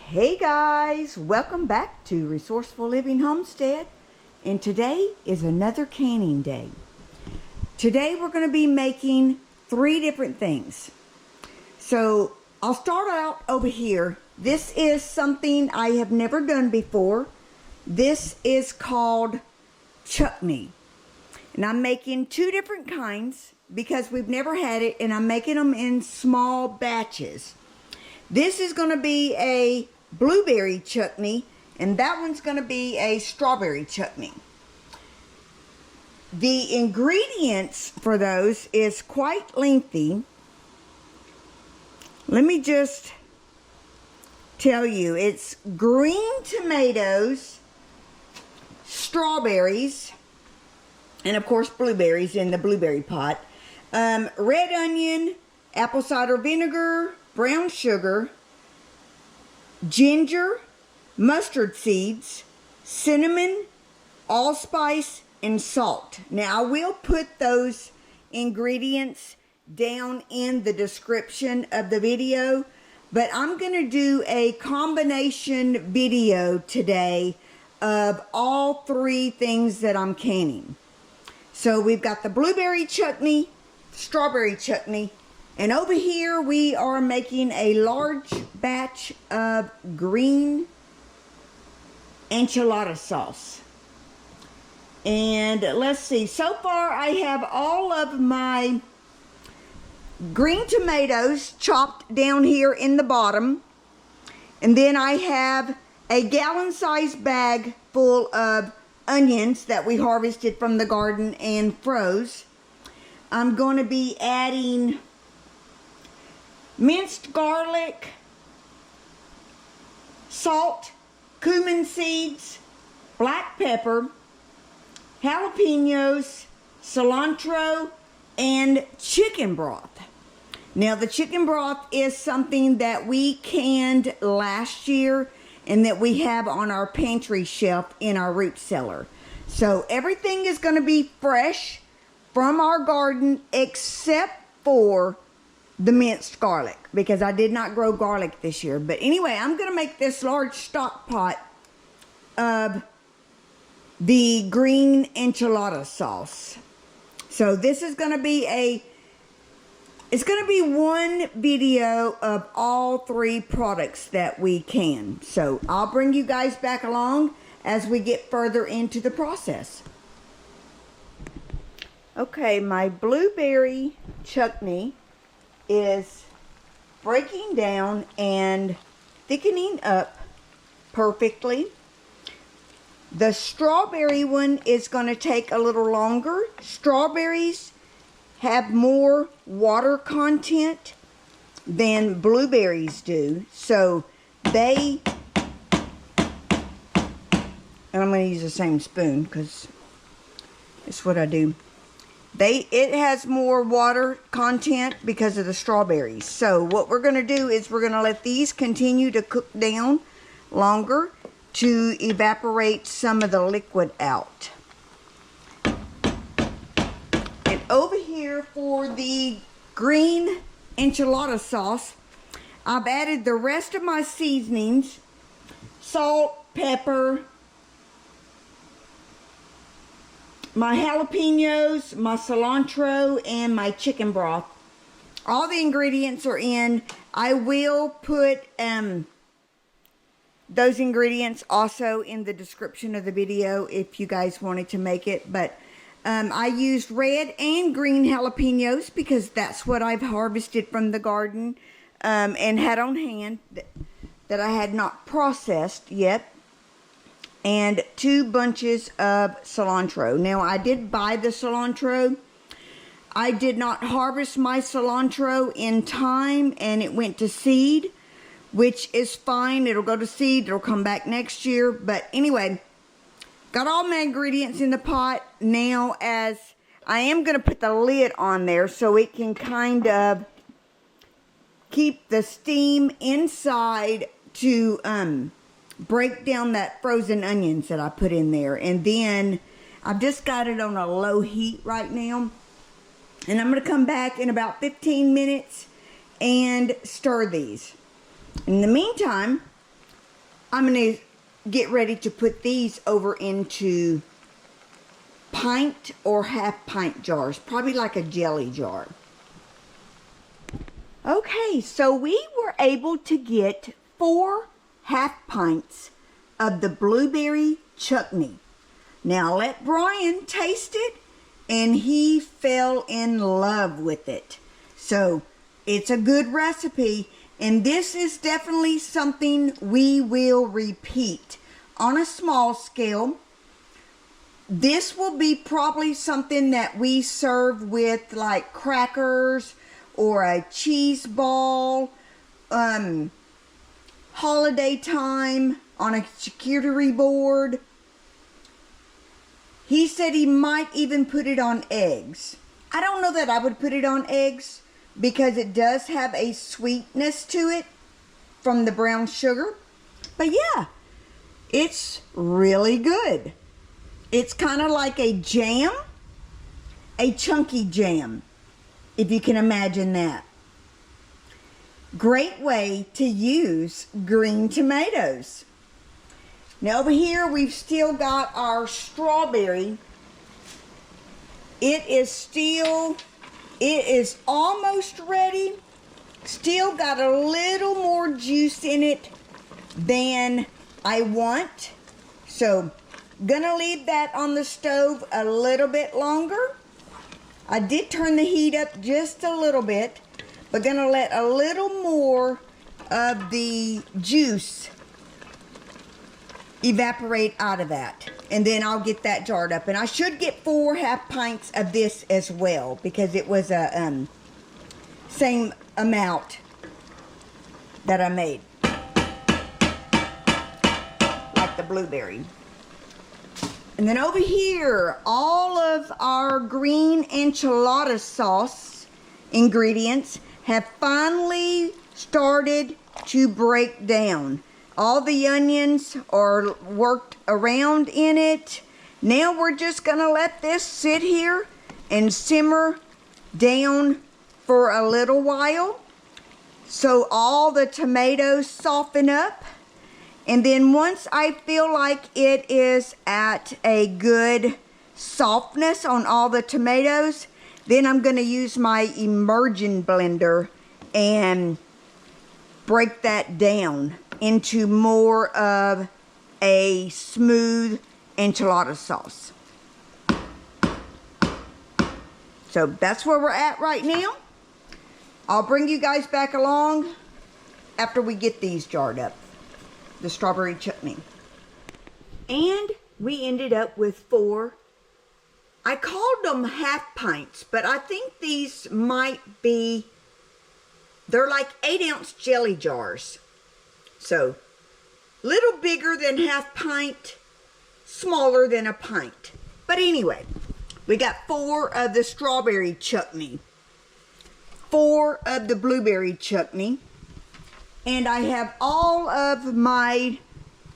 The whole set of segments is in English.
Hey guys, welcome back to Resourceful Living Homestead, and today is another canning day. Today we're going to be making 3 different things. So I'll start out over here. This is something I have never done before. This is called chutney, and I'm making 2 different kinds because we've never had it, and I'm making them in small batches. This is going to be a blueberry chutney, and that one's going to be a strawberry chutney. The ingredients for those is quite lengthy. Let me just tell you, it's green tomatoes, strawberries, and of course blueberries in the blueberry pot, red onion, apple cider vinegar, brown sugar, ginger, mustard seeds, cinnamon, allspice, and salt. Now I will put those ingredients down in the description of the video, but I'm going to do a combination video today of all 3 things that I'm canning. So we've got the blueberry chutney, strawberry chutney, and over here we are making a large batch of green enchilada sauce. And let's see, so far I have all of my green tomatoes chopped down here in the bottom. And then I have a gallon-sized bag full of onions that we harvested from the garden and froze. I'm going to be adding minced garlic, salt, cumin seeds, black pepper, jalapenos, cilantro, and chicken broth. Now the chicken broth is something that we canned last year and that we have on our pantry shelf in our root cellar. So everything is going to be fresh from our garden except for the minced garlic, because I did not grow garlic this year. But anyway, I'm going to make this large stock pot of the green enchilada sauce. So this is going to be it's going to be one video of all 3 products that we can. So I'll bring you guys back along as we get further into the process. Okay, my blueberry chutney is breaking down and thickening up perfectly. The strawberry one is going to take a little longer. Strawberries have more water content than blueberries do, so and I'm going to use the same spoon because it's what I do. It has more water content because of the strawberries. So what we're going to do is we're going to let these continue to cook down longer to evaporate some of the liquid out. And over here for the green enchilada sauce, I've added the rest of my seasonings: salt, pepper, my jalapenos, my cilantro, and my chicken broth. All the ingredients are in. I will put those ingredients also in the description of the video if you guys wanted to make it. But I used red and green jalapenos because that's what I've harvested from the garden and had on hand that I had not processed yet. And 2 bunches of cilantro. Now I did buy the cilantro. I did not harvest my cilantro in time, and it went to seed, which is fine. It'll go to seed. It'll come back next year. But anyway, got all my ingredients in the pot. Now, as I am going to put the lid on there so it can kind of keep the steam inside to break down that frozen onions that I put in there. And then I've just got it on a low heat right now, and I'm going to come back in about 15 minutes and stir these. In the meantime, I'm going to get ready to put these over into pint or half pint jars, probably like a jelly jar. Okay, so we were able to get 4 half pints of the blueberry chutney. Now let Brian taste it, and he fell in love with it. So it's a good recipe, and this is definitely something we will repeat on a small scale. This will be probably something that we serve with like crackers or a cheese ball, holiday time on a charcuterie board. He said he might even put it on eggs. I don't know that I would put it on eggs because it does have a sweetness to it from the brown sugar. But yeah, it's really good. It's kind of like a jam, a chunky jam, if you can imagine that. Great way to use green tomatoes. Now over here we've still got our strawberry. It is almost ready. Still got a little more juice in it than I want. So gonna leave that on the stove a little bit longer. I did turn the heat up just a little bit, but gonna let a little more of the juice evaporate out of that, and then I'll get that jarred up. And I should get 4 half pints of this as well, because it was a same amount that I made, like the blueberry. And then over here, all of our green enchilada sauce ingredients have finally started to break down. All the onions are worked around in it. Now we're just gonna let this sit here and simmer down for a little while so all the tomatoes soften up. And then once I feel like it is at a good softness on all the tomatoes, then I'm going to use my immersion blender and break that down into more of a smooth enchilada sauce. So that's where we're at right now. I'll bring you guys back along after we get these jarred up, the strawberry chutney. And we ended up with 4, I called them half pints, but I think these might be, they're like 8-ounce jelly jars. So, little bigger than half pint, smaller than a pint. But anyway, we got 4 of the strawberry chutney, 4 of the blueberry chutney, and I have all of my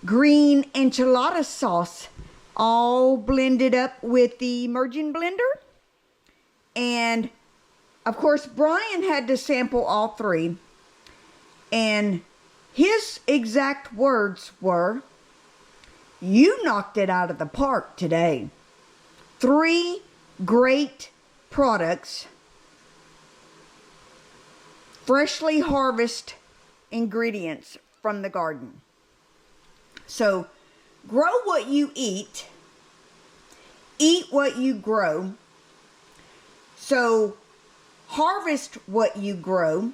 green enchilada sauce all blended up with the immersion blender. And of course Brian had to sample all 3, and his exact words were, "You knocked it out of the park today." 3 great products, freshly harvested ingredients from the garden. So grow what you eat what you grow. So harvest what you grow,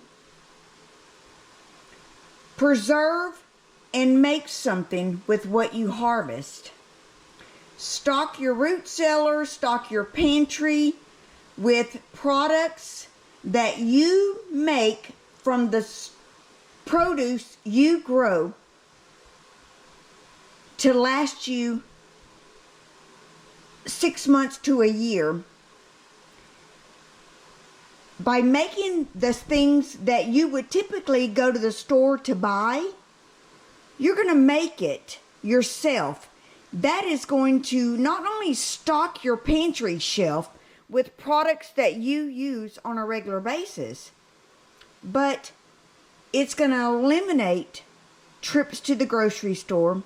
preserve and make something with what you harvest. Stock your root cellar, stock your pantry with products that you make from the produce you grow to last you 6 months to a year. By making the things that you would typically go to the store to buy, you're going to make it yourself. That is going to not only stock your pantry shelf with products that you use on a regular basis, but it's going to eliminate trips to the grocery store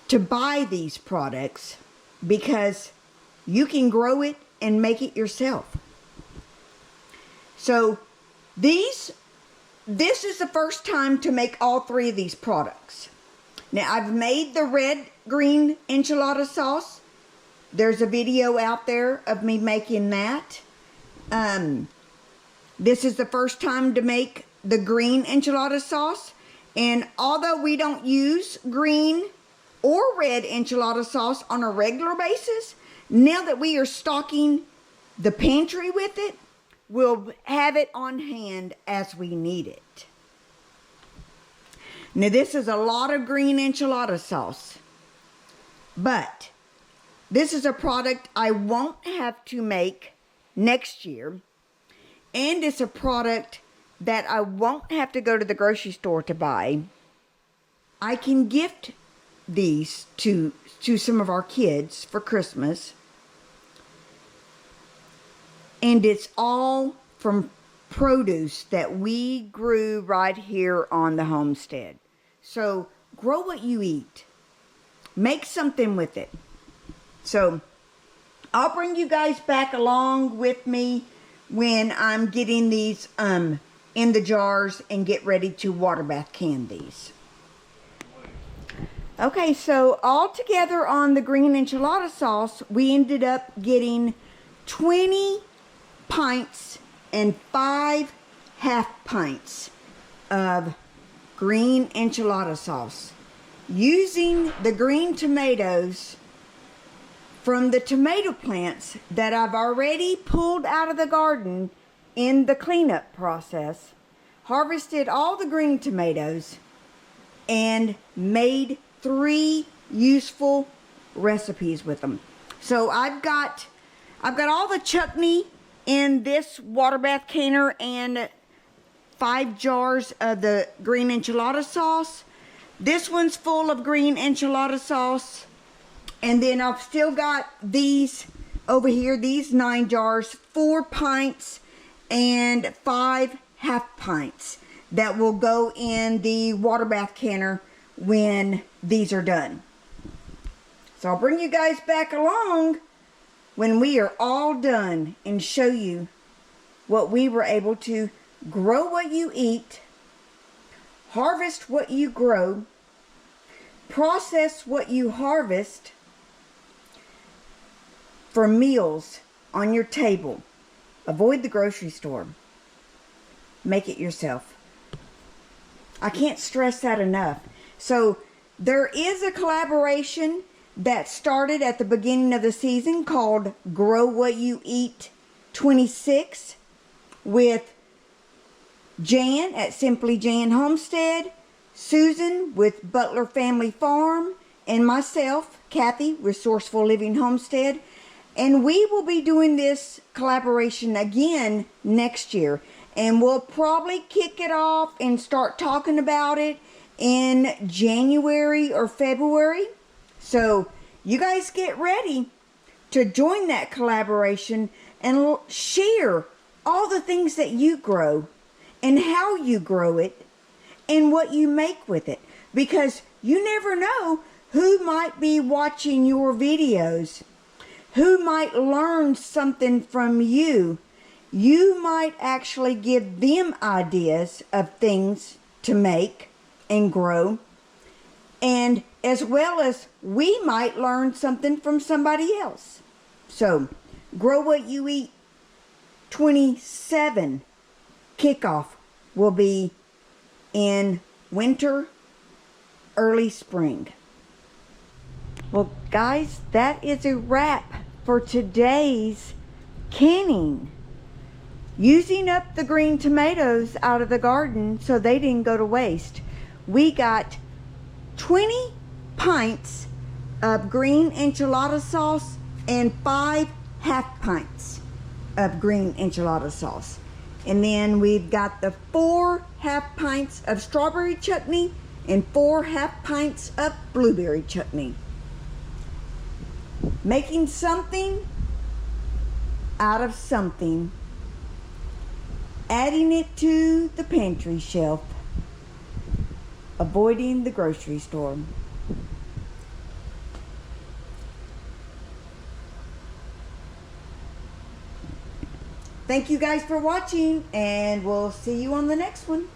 to buy these products because you can grow it and make it yourself. So this is the first time to make all three of these products. Now, I've made the red-green enchilada sauce. There's a video out there of me making that. This is the first time to make the green enchilada sauce. And although we don't use green or red enchilada sauce on a regular basis, now that we are stocking the pantry with it, we'll have it on hand as we need it. Now, this is a lot of green enchilada sauce, but this is a product I won't have to make next year, and it's a product that I won't have to go to the grocery store to buy. I can gift these to some of our kids for Christmas, and it's all from produce that we grew right here on the homestead. So grow what you eat. Make something with it. So I'll bring you guys back along with me when I'm getting these in the jars and get ready to water bath can these. Okay, so all together on the green enchilada sauce, we ended up getting 20 pints and 5 half-pints of green enchilada sauce, using the green tomatoes from the tomato plants that I've already pulled out of the garden in the cleanup process. Harvested all the green tomatoes and made 3 useful recipes with them. So I've got all the chutney in this water bath canner and 5 jars of the green enchilada sauce. This one's full of green enchilada sauce. And then I've still got these over here, these 9 jars, 4 pints and 5 half-pints that will go in the water bath canner when these are done. So I'll bring you guys back along when we are all done and show you what we were able to grow what you eat, harvest what you grow, process what you harvest for meals on your table. Avoid the grocery store. Make it yourself. I can't stress that enough. So there is a collaboration that started at the beginning of the season called Grow What You Eat 26 with Jan at Simply Jan Homestead, Susan with Butler Family Farm, and myself, Kathy, Resourceful Living Homestead. And we will be doing this collaboration again next year. And we'll probably kick it off and start talking about it in January or February. So you guys get ready to join that collaboration and share all the things that you grow and how you grow it and what you make with it. Because you never know who might be watching your videos, who might learn something from you. You might actually give them ideas of things to make and grow. And as well as we might learn something from somebody else. So, Grow What You Eat 27 kickoff will be in winter, early spring. Well, guys, that is a wrap for today's canning. Using up the green tomatoes out of the garden so they didn't go to waste. We got 20 pints of green enchilada sauce and 5 half-pints of green enchilada sauce. And then we've got the 4 half-pints of strawberry chutney and 4 half-pints of blueberry chutney. Making something out of something. Adding it to the pantry shelf. avoiding the grocery store. Thank you guys for watching, and we'll see you on the next one.